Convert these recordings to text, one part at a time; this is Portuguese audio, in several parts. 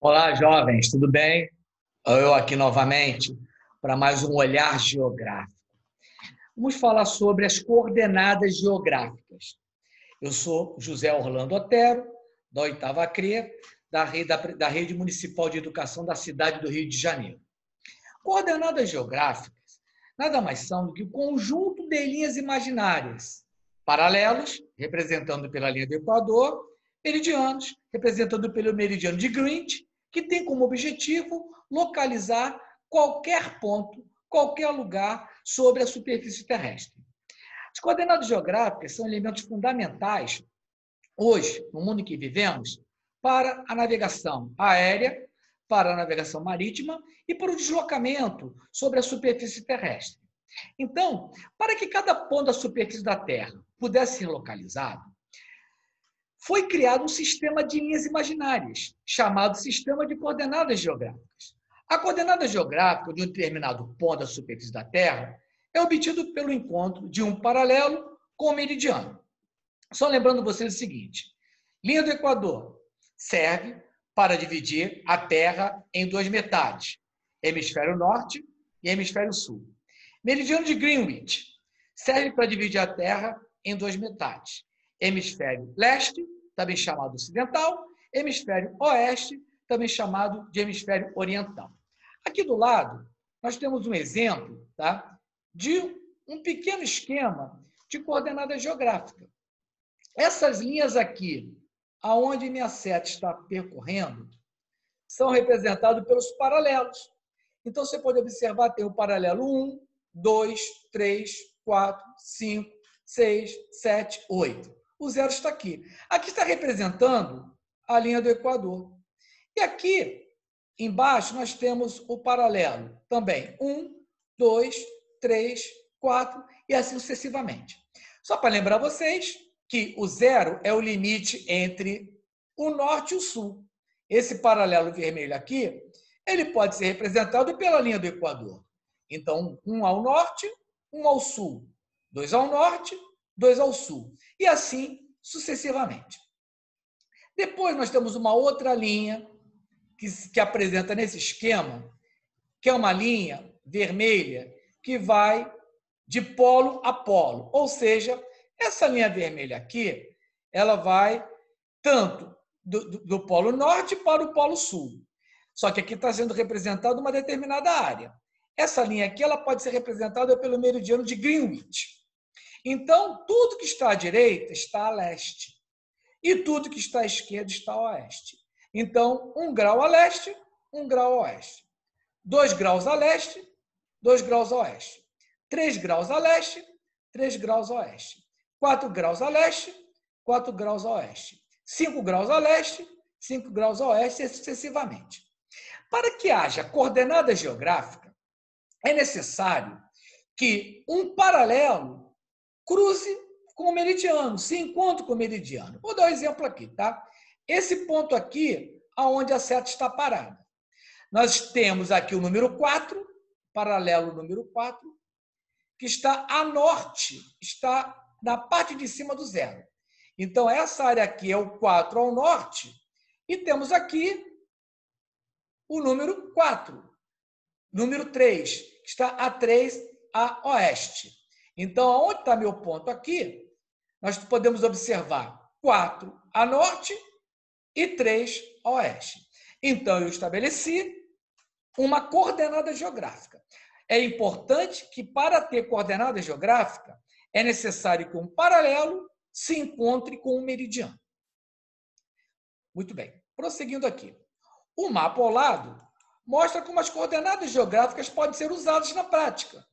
Olá, jovens, tudo bem? Eu aqui novamente para mais um Olhar Geográfico. Vamos falar sobre as coordenadas geográficas. Eu sou José Orlando Otero, da 8ª CRE, da Rede Municipal de Educação da cidade do Rio de Janeiro. Coordenadas geográficas nada mais são do que o conjunto de linhas imaginárias, paralelos, representando pela linha do Equador, meridianos, representando pelo meridiano de Greenwich, que tem como objetivo localizar qualquer ponto, qualquer lugar sobre a superfície terrestre. As coordenadas geográficas são elementos fundamentais, hoje, no mundo em que vivemos, para a navegação aérea, para a navegação marítima e para o deslocamento sobre a superfície terrestre. Então, para que cada ponto da superfície da Terra pudesse ser localizado, foi criado um sistema de linhas imaginárias, chamado Sistema de Coordenadas Geográficas. A coordenada geográfica de um determinado ponto da superfície da Terra é obtido pelo encontro de um paralelo com o meridiano. Só lembrando vocês o seguinte: linha do Equador serve para dividir a Terra em duas metades, hemisfério norte e hemisfério sul. Meridiano de Greenwich serve para dividir a Terra em duas metades, hemisfério leste, também chamado ocidental, hemisfério oeste, também chamado de hemisfério oriental. Aqui do lado, nós temos um exemplo, tá, de um pequeno esquema de coordenada geográfica. Essas linhas aqui, aonde minha seta está percorrendo, são representadas pelos paralelos. Então, você pode observar, tem o paralelo 1, 2, 3, 4, 5, 6, 7, 8. O zero está aqui. Aqui está representando a linha do Equador. E aqui, embaixo, nós temos o paralelo também. 1, 2, 3, 4 e assim sucessivamente. Só para lembrar vocês que o zero é o limite entre o norte e o sul. Esse paralelo vermelho aqui, ele pode ser representado pela linha do Equador. Então, um ao norte, um ao sul. Dois ao norte, dois ao sul. E assim sucessivamente. Depois nós temos uma outra linha que apresenta nesse esquema, que é uma linha vermelha que vai de polo a polo. Ou seja, essa linha vermelha aqui, ela vai tanto do polo norte para o polo sul. Só que aqui está sendo representada uma determinada área. Essa linha aqui ela pode ser representada pelo meridiano de Greenwich. Então, tudo que está à direita está a leste. E tudo que está à esquerda está a oeste. Então, 1 grau a leste, 1 grau a oeste. 2 graus a leste, 2 graus a oeste. 3 graus a leste, 3 graus a oeste. 4 graus a leste, 4 graus a oeste. 5 graus a leste, 5 graus a oeste, e sucessivamente. Para que haja coordenada geográfica, é necessário que um paralelo cruze com o meridiano, se encontre com o meridiano. Vou dar um exemplo aqui, tá? Esse ponto aqui, aonde a seta está parada. Nós temos aqui o número 4, paralelo número 4, que está a norte, está na parte de cima do zero. Então, essa área aqui é o 4 ao norte, e temos aqui o número 4, número 3, que está a 3 a oeste. Então, onde está meu ponto aqui, nós podemos observar 4 a norte e 3 a oeste. Então, eu estabeleci uma coordenada geográfica. É importante que, para ter coordenada geográfica, é necessário que um paralelo se encontre com um meridiano. Muito bem, prosseguindo aqui. O mapa ao lado mostra como as coordenadas geográficas podem ser usadas na prática.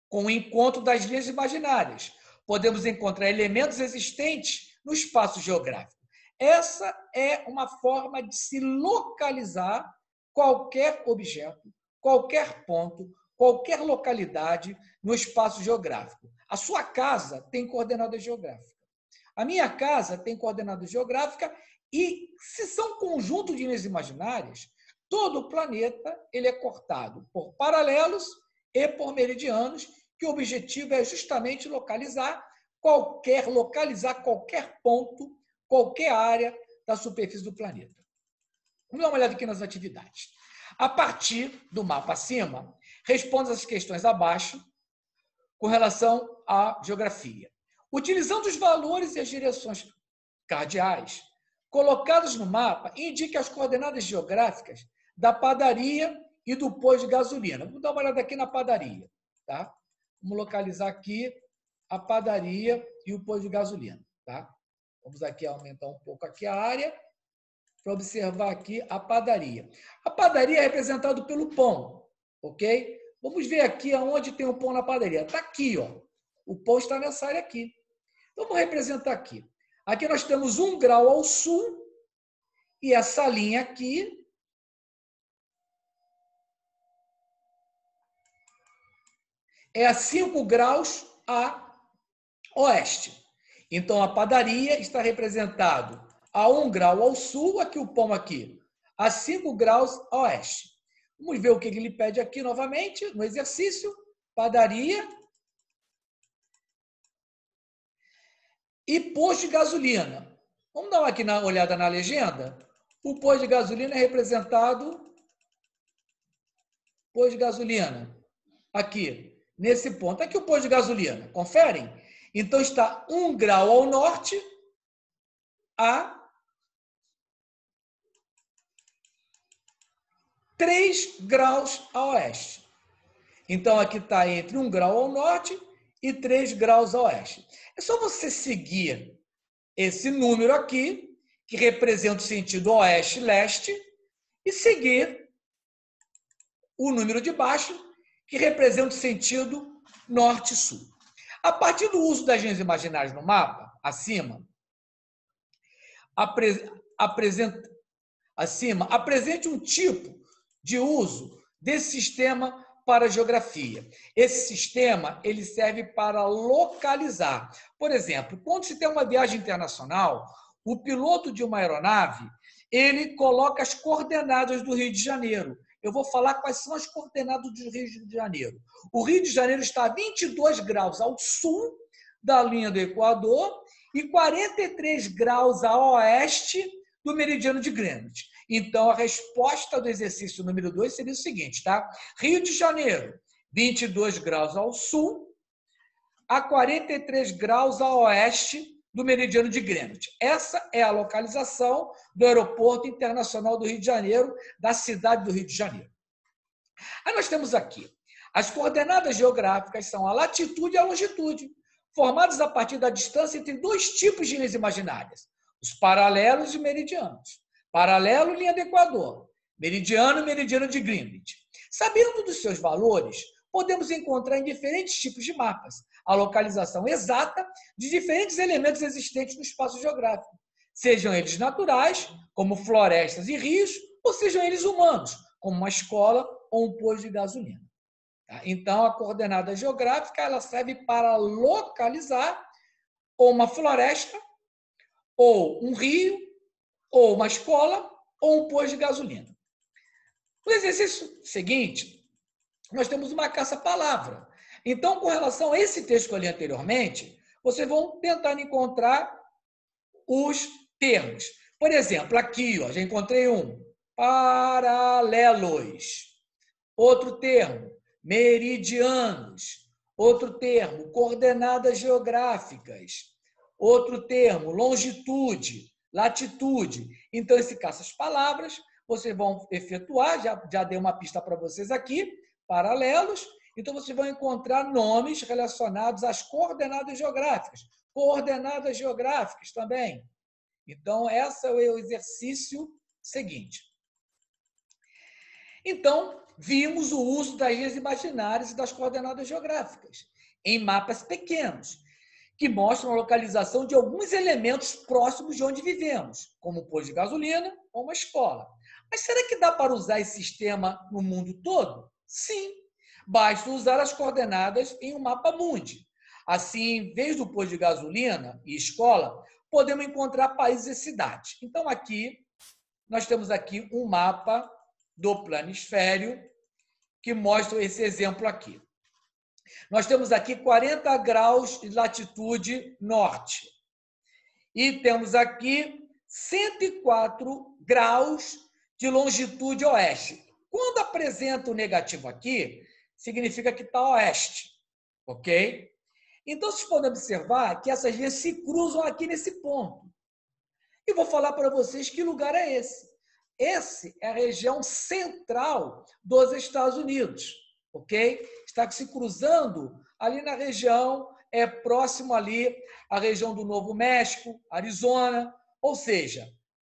Com o encontro das linhas imaginárias, podemos encontrar elementos existentes no espaço geográfico. Essa é uma forma de se localizar qualquer objeto, qualquer ponto, qualquer localidade no espaço geográfico. A sua casa tem coordenada geográfica. A minha casa tem coordenada geográfica e, se são conjunto de linhas imaginárias, todo o planeta ele é cortado por paralelos e por meridianos, que o objetivo é justamente localizar qualquer ponto, qualquer área da superfície do planeta. Vamos dar uma olhada aqui nas atividades. A partir do mapa acima, responda as questões abaixo com relação à geografia. Utilizando os valores e as direções cardeais colocados no mapa, indique as coordenadas geográficas da padaria e do posto de gasolina. Vamos dar uma olhada aqui na padaria. Tá? Vamos localizar aqui a padaria e o posto de gasolina. Tá? Vamos aqui aumentar um pouco aqui a área para observar aqui a padaria. A padaria é representada pelo pão, ok? Vamos ver aqui aonde tem o pão na padaria. Está aqui, ó. O pão está nessa área aqui. Então, vamos representar aqui. Aqui nós temos 1 grau ao sul e essa linha aqui é a 5 graus a oeste. Então, a padaria está representada a 1 grau ao sul, aqui o pão aqui, a 5 graus a oeste. Vamos ver o que ele pede aqui novamente no exercício. Padaria e posto de gasolina. Vamos dar aqui uma olhada na legenda? O posto de gasolina é representado, posto de gasolina, aqui, nesse ponto. Aqui o posto de gasolina, conferem? Então, está 1 grau ao norte a 3 graus a oeste. Então, aqui está entre 1 grau ao norte e 3 graus a oeste. É só você seguir esse número aqui, que representa o sentido oeste-leste, e seguir o número de baixo, que representa o sentido norte-sul. A partir do uso das linhas imaginárias no mapa, acima, apresente um tipo de uso desse sistema para a geografia. Esse sistema ele serve para localizar. Por exemplo, quando se tem uma viagem internacional, o piloto de uma aeronave ele coloca as coordenadas do Rio de Janeiro. Eu vou falar quais são as coordenadas do Rio de Janeiro. O Rio de Janeiro está a 22 graus ao sul da linha do Equador e 43 graus a oeste do meridiano de Greenwich. Então, a resposta do exercício número 2 seria o seguinte, tá? Rio de Janeiro, 22 graus ao sul, a 43 graus a oeste do meridiano de Greenwich. Essa é a localização do Aeroporto Internacional do Rio de Janeiro, da cidade do Rio de Janeiro. Aí nós temos aqui, as coordenadas geográficas são a latitude e a longitude, formadas a partir da distância entre dois tipos de linhas imaginárias, os paralelos e meridianos. Paralelo, linha do Equador. Meridiano, meridiano de Greenwich. Sabendo dos seus valores, podemos encontrar em diferentes tipos de mapas a localização exata de diferentes elementos existentes no espaço geográfico, sejam eles naturais, como florestas e rios, ou sejam eles humanos, como uma escola ou um posto de gasolina. Então, a coordenada geográfica ela serve para localizar ou uma floresta, ou um rio, ou uma escola, ou um posto de gasolina. No exercício seguinte, nós temos uma caça-palavra. Então, com relação a esse texto que eu li anteriormente, vocês vão tentar encontrar os termos. Por exemplo, aqui, ó, já encontrei um. Paralelos. Outro termo, meridianos. Outro termo, coordenadas geográficas. Outro termo, longitude, latitude. Então, esse caça-palavras, vocês vão efetuar, já dei uma pista para vocês aqui, paralelos. Então, vocês vão encontrar nomes relacionados às coordenadas geográficas. Coordenadas geográficas também. Então, esse é o exercício seguinte. Então, vimos o uso das linhas imaginárias e das coordenadas geográficas em mapas pequenos, que mostram a localização de alguns elementos próximos de onde vivemos, como um posto de gasolina ou uma escola. Mas será que dá para usar esse sistema no mundo todo? Sim. Basta usar as coordenadas em um mapa mundi. Assim, em vez do posto de gasolina e escola, podemos encontrar países e cidades. Então, aqui, nós temos aqui um mapa do planisfério que mostra esse exemplo aqui. Nós temos aqui 40 graus de latitude norte. E temos aqui 104 graus de longitude oeste. Quando apresenta o negativo aqui, significa que está oeste, ok? Então, vocês podem observar que essas linhas se cruzam aqui nesse ponto. E vou falar para vocês que lugar é esse. Esse é a região central dos Estados Unidos, ok? Está se cruzando ali na região, próximo ali à região do Novo México, Arizona. Ou seja,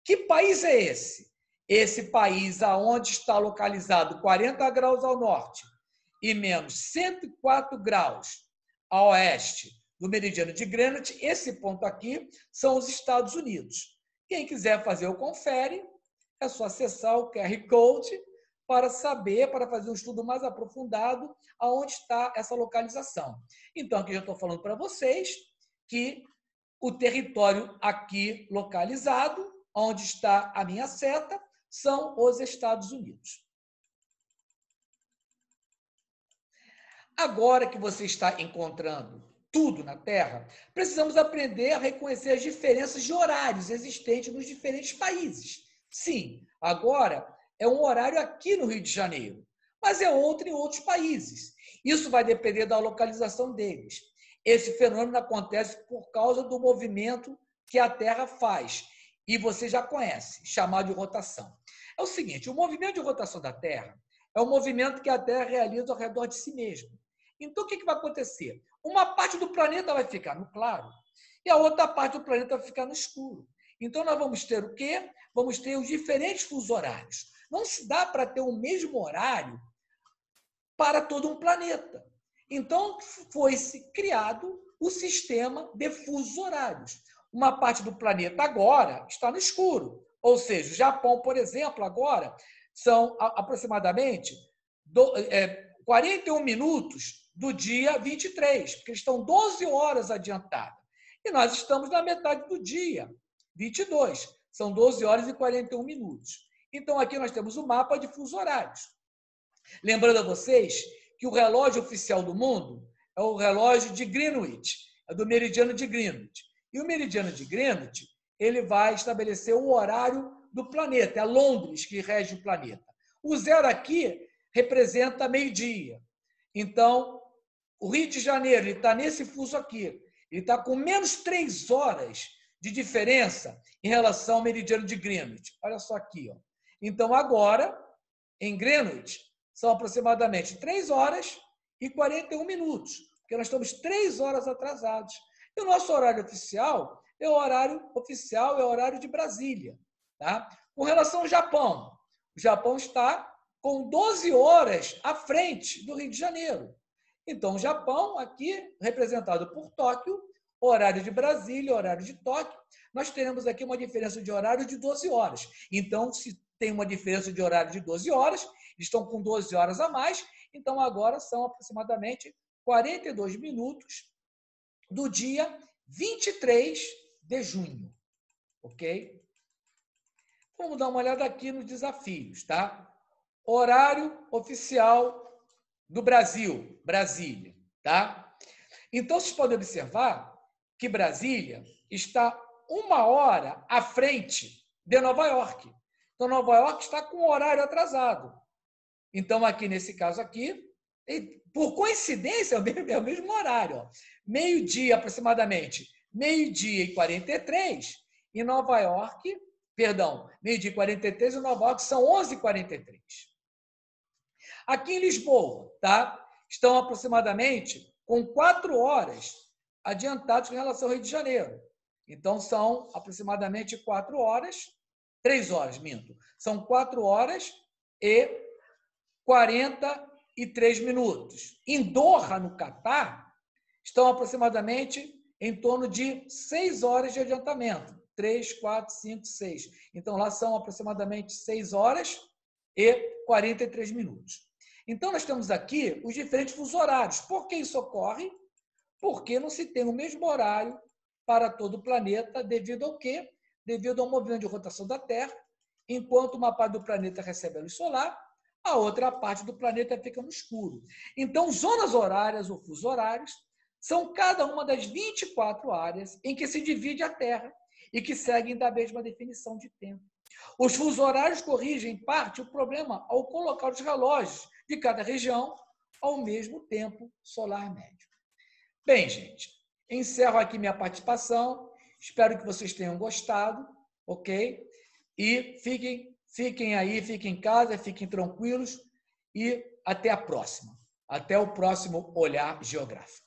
que país é esse? Esse país aonde está localizado 40 graus ao norte e menos 104 graus a oeste do meridiano de Greenwich, esse ponto aqui são os Estados Unidos. Quem quiser fazer o confere, é só acessar o QR Code para saber, para fazer um estudo mais aprofundado aonde está essa localização. Então, aqui eu estou falando para vocês que o território aqui localizado, onde está a minha seta, são os Estados Unidos. Agora que você está encontrando tudo na Terra, precisamos aprender a reconhecer as diferenças de horários existentes nos diferentes países. Sim, agora é um horário aqui no Rio de Janeiro, mas é outro em outros países. Isso vai depender da localização deles. Esse fenômeno acontece por causa do movimento que a Terra faz, e você já conhece, chamado de rotação. É o seguinte, o movimento de rotação da Terra é o movimento que a Terra realiza ao redor de si mesma. Então, o que vai acontecer? Uma parte do planeta vai ficar no claro e a outra parte do planeta vai ficar no escuro. Então, nós vamos ter o quê? Vamos ter os diferentes fusos horários. Não se dá para ter o mesmo horário para todo um planeta. Então, foi-se criado o sistema de fusos horários. Uma parte do planeta agora está no escuro. Ou seja, o Japão, por exemplo, agora são aproximadamente 41 minutos do dia 23, porque eles estão 12 horas adiantados. E nós estamos na metade do dia, 22. São 12 horas e 41 minutos. Então, aqui nós temos o mapa de fusos horários. Lembrando a vocês que o relógio oficial do mundo é o relógio de Greenwich, é do meridiano de Greenwich. E o meridiano de Greenwich, ele vai estabelecer o horário do planeta, é Londres que rege o planeta. O zero aqui representa meio-dia. Então, o Rio de Janeiro está nesse fuso aqui. Ele está com menos 3 horas de diferença em relação ao meridiano de Greenwich. Olha só aqui. Ó. Então, agora, em Greenwich, são aproximadamente 3 horas e 41 minutos, porque nós estamos 3 horas atrasados. E o nosso horário oficial é o horário de Brasília. Tá? Com relação ao Japão, o Japão está com 12 horas à frente do Rio de Janeiro. Então, o Japão, aqui, representado por Tóquio, horário de Brasília, horário de Tóquio, nós teremos aqui uma diferença de horário de 12 horas. Então, se tem uma diferença de horário de 12 horas, eles estão com 12 horas a mais, então agora são aproximadamente 42 minutos do dia 23 de junho. Ok? Vamos dar uma olhada aqui nos desafios, tá? Horário oficial do Brasil, Brasília, tá? Então, vocês podem observar que Brasília está 1 hora à frente de Nova York. Então, Nova York está com o horário atrasado. Então, aqui nesse caso aqui, por coincidência, é o mesmo horário. Meio-dia, aproximadamente, meio-dia e 43, em Nova York, perdão, meio-dia e 43 em Nova York são 11h43. Aqui em Lisboa, tá? Estão aproximadamente com 4 horas adiantados em relação ao Rio de Janeiro. Então, são aproximadamente 4 horas, 3 horas, minto. São 4 horas e 43 minutos. Em Doha, no Catar, estão aproximadamente em torno de 6 horas de adiantamento. 3, 4, 5, 6. Então, lá são aproximadamente 6 horas e 43 minutos. Então, nós temos aqui os diferentes fusos horários. Por que isso ocorre? Porque não se tem o mesmo horário para todo o planeta, devido ao quê? Devido ao movimento de rotação da Terra, enquanto uma parte do planeta recebe a luz solar, a outra parte do planeta fica no escuro. Então, zonas horárias ou fusos horários são cada uma das 24 áreas em que se divide a Terra e que seguem da mesma definição de tempo. Os fusos horários corrigem, em parte, o problema ao colocar os relógios de cada região ao mesmo tempo solar médio. Bem, gente, encerro aqui minha participação. Espero que vocês tenham gostado, ok? E fiquem aí, fiquem em casa, fiquem tranquilos e até a próxima. Até o próximo Olhar Geográfico.